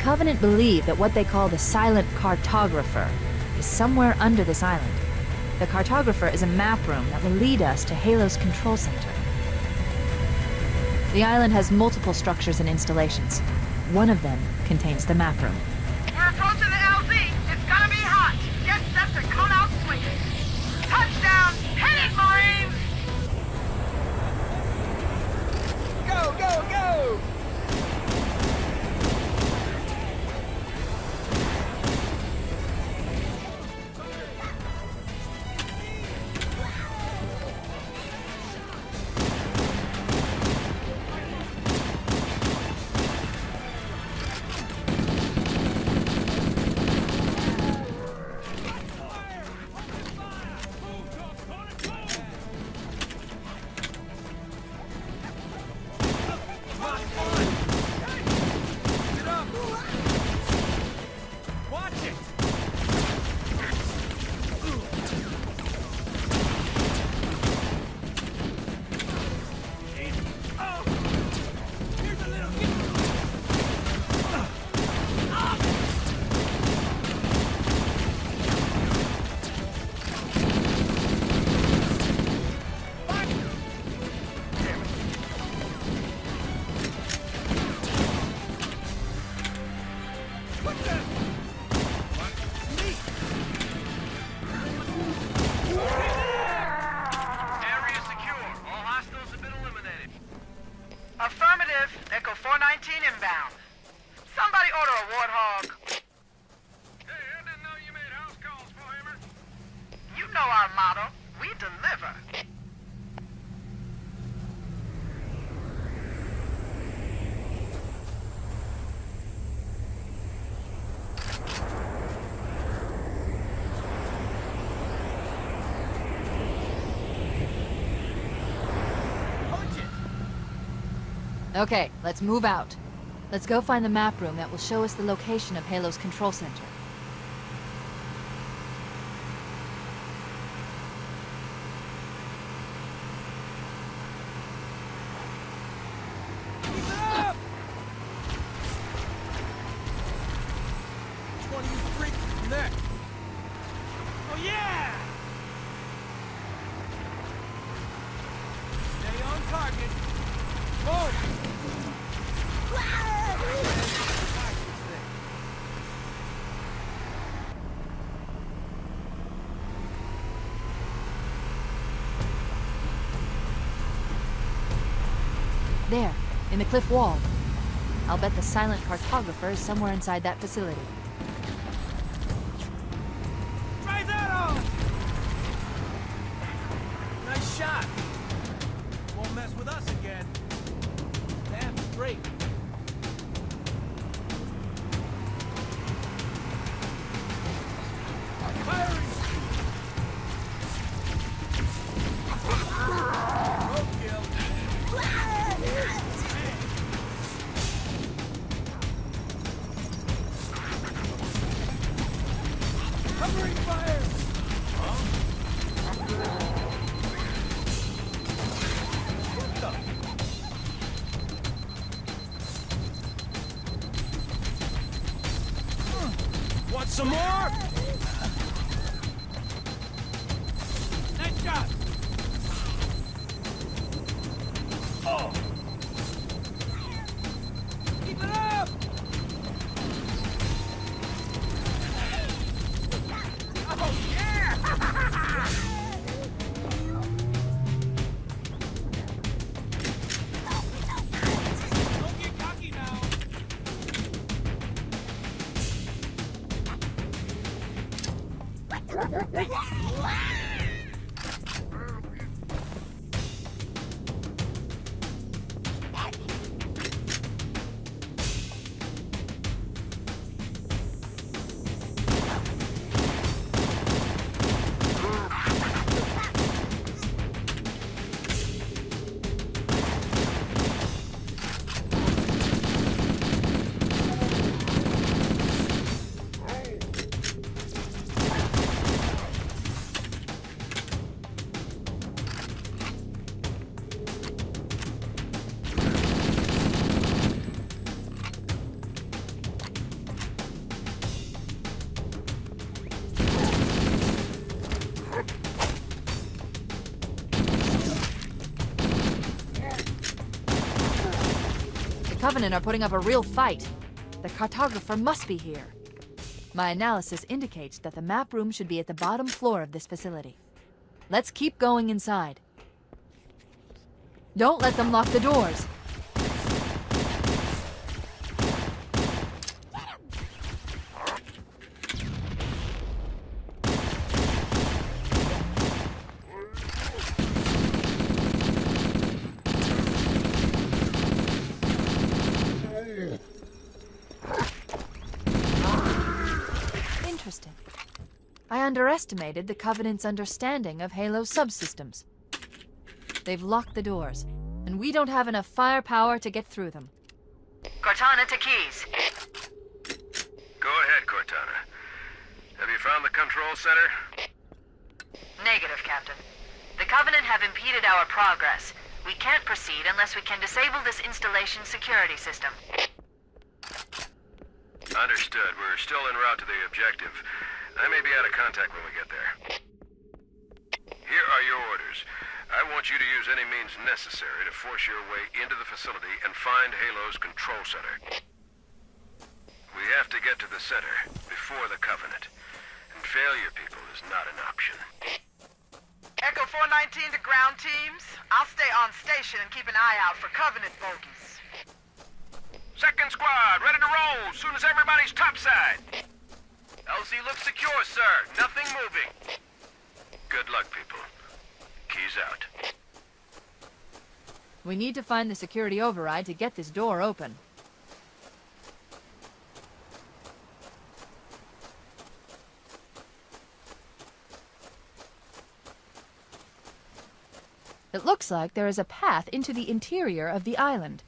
Covenant believe that what they call the Silent Cartographer is somewhere under this island. The Cartographer is a map room that will lead us to Halo's control center. The island has multiple structures and installations. One of them contains the map room. We're approaching the LZ. It's gonna be hot. Get set to come out swinging. Touchdown! Hit it, Marines! Go, go, go! Affirmative. Echo 419 inbound. Somebody order a Warthog. Hey, I didn't know you made house calls for Hammer. You know our motto. We deliver. Okay, let's move out. Let's go find the map room that will show us the location of Halo's control center. Keep it up! Which one of you freaks is next? Oh yeah! Stay on target. Boom! There, in the cliff wall. I'll bet the Silent Cartographer is somewhere inside that facility. Try that on! Nice shot! Won't mess with us again. Damn straight. Firing! Roadkill. Covering fire! What the? Want some more? Nice shot! Oh! Keep it up! Oh, yeah! Don't get cocky now. Covenant are putting up a real fight. The cartographer must be here. My analysis indicates that the map room should be at the bottom floor of this facility. Let's keep going inside. Don't let them lock the doors. Interesting. I underestimated the Covenant's understanding of Halo's subsystems. They've locked the doors, and we don't have enough firepower to get through them. Cortana to Keys. Go ahead, Cortana. Have you found the control center? Negative, Captain. The Covenant have impeded our progress. We can't proceed unless we can disable this installation's security system. Understood. We're still en route to the objective. I may be out of contact when we get there. Here are your orders. I want you to use any means necessary to force your way into the facility and find Halo's control center. We have to get to the center before the Covenant. And failure, people, is not an option. Echo 419 to ground teams. I'll stay on station and keep an eye out for Covenant bogies. Second squad, ready to roll as soon as everybody's topside. LZ looks secure, sir. Nothing moving. Good luck, people. Keys out. We need to find the security override to get this door open. It looks like there is a path into the interior of the island.